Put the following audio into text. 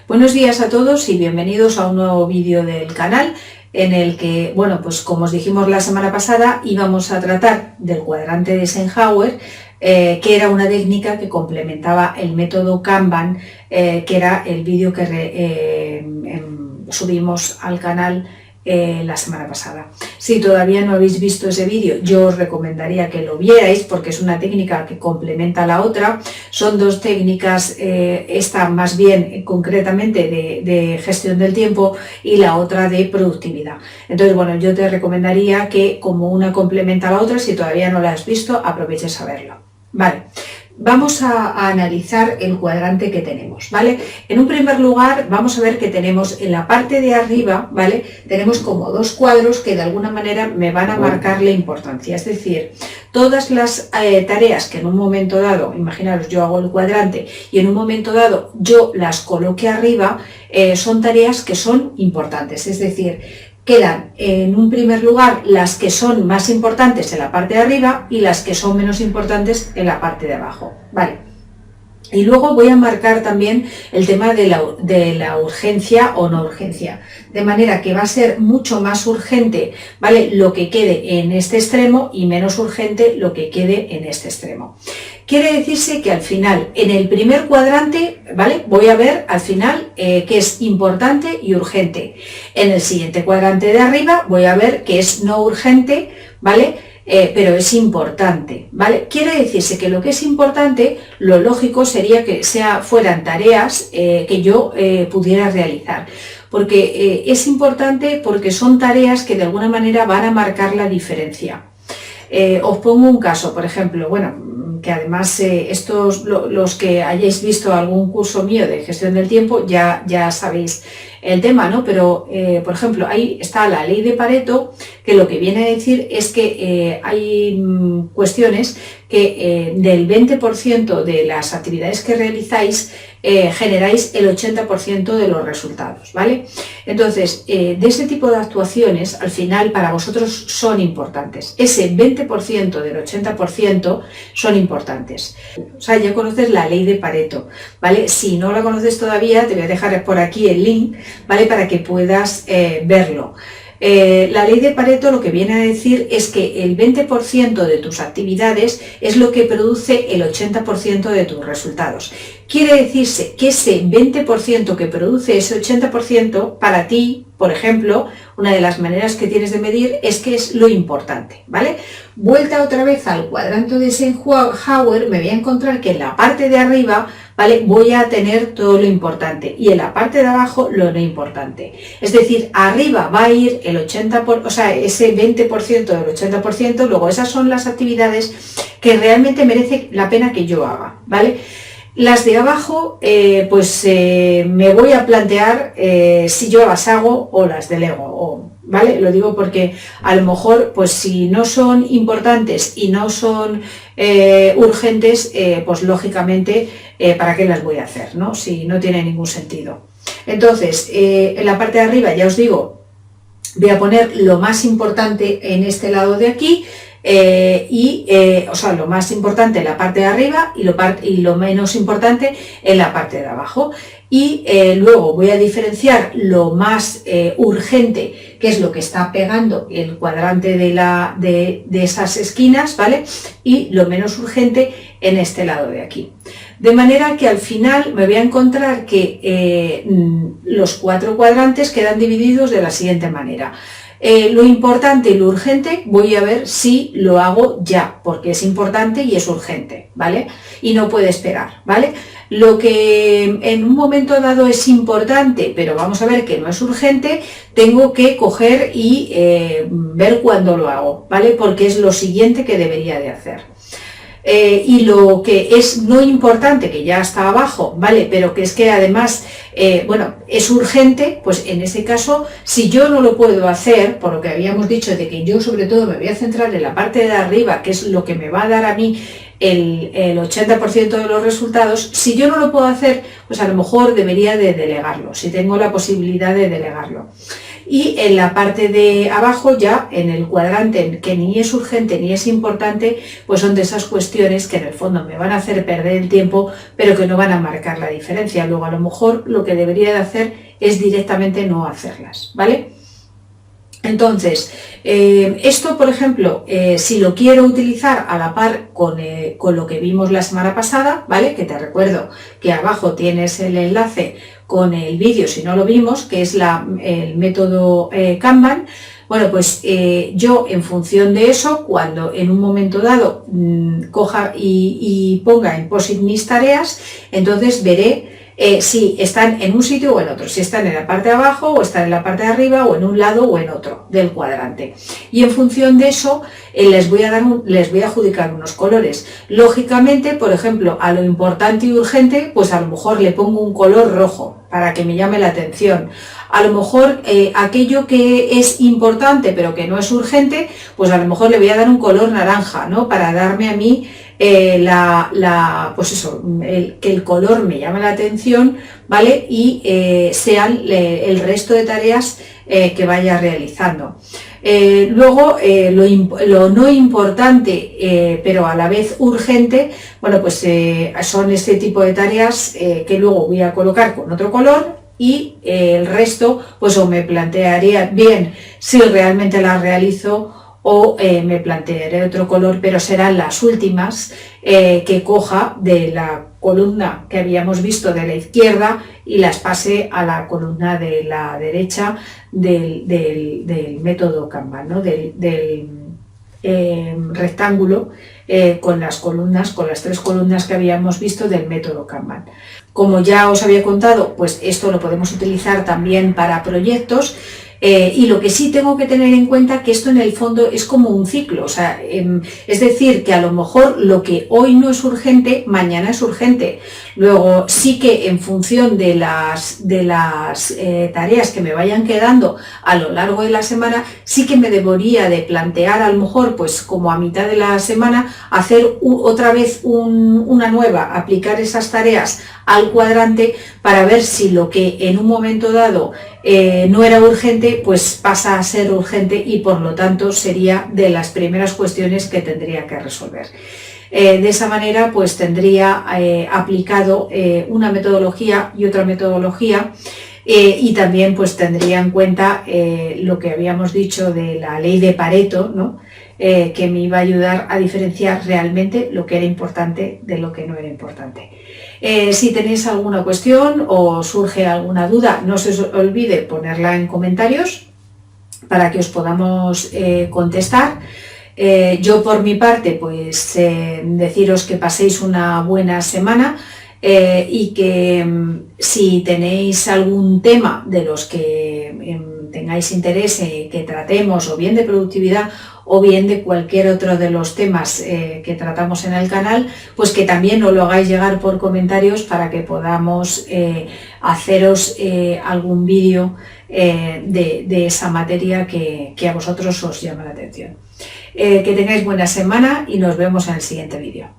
Buenos días a todos y bienvenidos a un nuevo vídeo del canal en el que, bueno, pues como os dijimos la semana pasada, íbamos a tratar del cuadrante de Eisenhower, que era una técnica que complementaba el método Kanban, que era el vídeo que subimos al canal la semana pasada. Si todavía no habéis visto ese vídeo, yo os recomendaría que lo vierais porque es una técnica que complementa a la otra. Son dos técnicas, esta más bien concretamente de gestión del tiempo y la otra de productividad. Entonces, bueno, yo te recomendaría que como una complementa a la otra, si todavía no la has visto, aproveches a verlo. Vale. Vamos a analizar el cuadrante que tenemos, ¿vale? En un primer lugar vamos a ver que tenemos en la parte de arriba, ¿vale? Tenemos como dos cuadros que de alguna manera me van a marcar la importancia, es decir, todas las tareas que en un momento dado, imaginaros, yo hago el cuadrante y en un momento dado yo las coloque arriba, son tareas que son importantes, es decir, quedan en un primer lugar las que son más importantes en la parte de arriba y las que son menos importantes en la parte de abajo, ¿vale? Y luego voy a marcar también el tema de la urgencia o no urgencia, de manera que va a ser mucho más urgente, ¿vale?, lo que quede en este extremo y menos urgente lo que quede en este extremo. Quiere decirse que al final, en el primer cuadrante, ¿vale?, voy a ver al final qué es importante y urgente. En el siguiente cuadrante de arriba voy a ver qué es no urgente, ¿vale?, pero es importante, ¿vale? Quiere decirse que lo que es importante, lo lógico sería que fueran tareas que yo pudiera realizar, porque es importante porque son tareas que de alguna manera van a marcar la diferencia. Os pongo un caso, por ejemplo, bueno, que además los que hayáis visto algún curso mío de gestión del tiempo ya sabéis el tema, ¿no? Pero, por ejemplo, ahí está la ley de Pareto, que lo que viene a decir es que hay cuestiones que del 20% de las actividades que realizáis generáis el 80% de los resultados, ¿vale? Entonces, de ese tipo de actuaciones, al final, para vosotros son importantes. Ese 20% del 80% son importantes. O sea, ya conoces la ley de Pareto, ¿vale? Si no la conoces todavía, te voy a dejar por aquí el link, ¿vale?, para que puedas verlo. La ley de Pareto lo que viene a decir es que el 20% de tus actividades es lo que produce el 80% de tus resultados. Quiere decirse que ese 20% que produce ese 80% para ti, por ejemplo, una de las maneras que tienes de medir es que es lo importante, ¿vale? Vuelta otra vez al cuadrante de Eisenhower, me voy a encontrar que en la parte de arriba, ¿vale?, voy a tener todo lo importante y en la parte de abajo lo no importante. Es decir, arriba va a ir el 80%, o sea, ese 20% del 80%, luego esas son las actividades que realmente merece la pena que yo haga, ¿vale? Las de abajo, me voy a plantear si yo las hago o las delego, ¿vale? Lo digo porque a lo mejor, pues si no son importantes y no son urgentes, pues lógicamente, ¿para qué las voy a hacer, no? Si no tiene ningún sentido. Entonces, en la parte de arriba, ya os digo, voy a poner lo más importante en este lado de aquí, o sea, lo más importante en la parte de arriba y lo menos importante en la parte de abajo. Y luego voy a diferenciar lo más urgente, que es lo que está pegando el cuadrante de esas esquinas, ¿vale?, y lo menos urgente en este lado de aquí. De manera que al final me voy a encontrar que los 4 cuadrantes quedan divididos de la siguiente manera. Lo importante y lo urgente voy a ver si lo hago ya, porque es importante y es urgente, ¿vale? Y no puede esperar, ¿vale? Lo que en un momento dado es importante, pero vamos a ver que no es urgente, tengo que coger y ver cuándo lo hago, ¿vale? Porque es lo siguiente que debería de hacer. Y lo que es no importante, que ya está abajo, ¿vale?, pero que es que además, es urgente, pues en ese caso, si yo no lo puedo hacer, por lo que habíamos dicho de que yo sobre todo me voy a centrar en la parte de arriba, que es lo que me va a dar a mí el 80% de los resultados, si yo no lo puedo hacer, pues a lo mejor debería de delegarlo, si tengo la posibilidad de delegarlo. y en la parte de abajo ya en el cuadrante que ni es urgente ni es importante, pues son de esas cuestiones que en el fondo me van a hacer perder el tiempo, pero que no van a marcar la diferencia. Luego a lo mejor lo que debería de hacer es directamente no hacerlas, ¿vale? Entonces, esto, por ejemplo, si lo quiero utilizar a la par con lo que vimos la semana pasada, ¿vale? Que te recuerdo que abajo tienes el enlace con el vídeo, si no lo vimos, que es el método Kanban. Bueno, pues yo en función de eso, cuando en un momento dado coja y ponga en POSIT mis tareas, entonces veré si están en un sitio o en otro, si están en la parte de abajo o están en la parte de arriba o en un lado o en otro del cuadrante. Y en función de eso les voy a adjudicar unos colores. Lógicamente, por ejemplo, a lo importante y urgente, pues a lo mejor le pongo un color rojo para que me llame la atención. A lo mejor aquello que es importante pero que no es urgente, pues a lo mejor le voy a dar un color naranja, ¿no? Para darme a mí pues eso, que el color me llame la atención, ¿vale? Y sean el resto de tareas que vaya realizando. Luego, lo no importante, pero a la vez urgente, bueno, pues son este tipo de tareas que luego voy a colocar con otro color, y el resto, pues o me plantearía bien si realmente las realizo o me plantearé otro color, pero serán las últimas que coja de la columna que habíamos visto de la izquierda y las pase a la columna de la derecha del método Kanban, ¿no? del rectángulo con las columnas, con las 3 columnas que habíamos visto del método Kanban. Como ya os había contado, pues esto lo podemos utilizar también para proyectos. Y lo que sí tengo que tener en cuenta que esto en el fondo es como un ciclo, o sea, es decir, que a lo mejor lo que hoy no es urgente, mañana es urgente. Luego sí que en función de las tareas que me vayan quedando a lo largo de la semana, sí que me debería de plantear a lo mejor, pues como a mitad de la semana, hacer otra vez una nueva, aplicar esas tareas al cuadrante para ver si lo que en un momento dado no era urgente, pues pasa a ser urgente y por lo tanto sería de las primeras cuestiones que tendría que resolver. De esa manera pues tendría aplicado una metodología y otra metodología y también pues tendría en cuenta lo que habíamos dicho de la ley de Pareto, ¿no? Que me iba a ayudar a diferenciar realmente lo que era importante de lo que no era importante. Si tenéis alguna cuestión o surge alguna duda, no se os olvide ponerla en comentarios para que os podamos contestar. Yo por mi parte, pues deciros que paséis una buena semana y que si tenéis algún tema de los que tengáis interés que tratemos, o bien de productividad o bien de cualquier otro de los temas que tratamos en el canal, pues que también nos lo hagáis llegar por comentarios para que podamos haceros algún vídeo de esa materia que a vosotros os llama la atención. Que tengáis buena semana y nos vemos en el siguiente vídeo.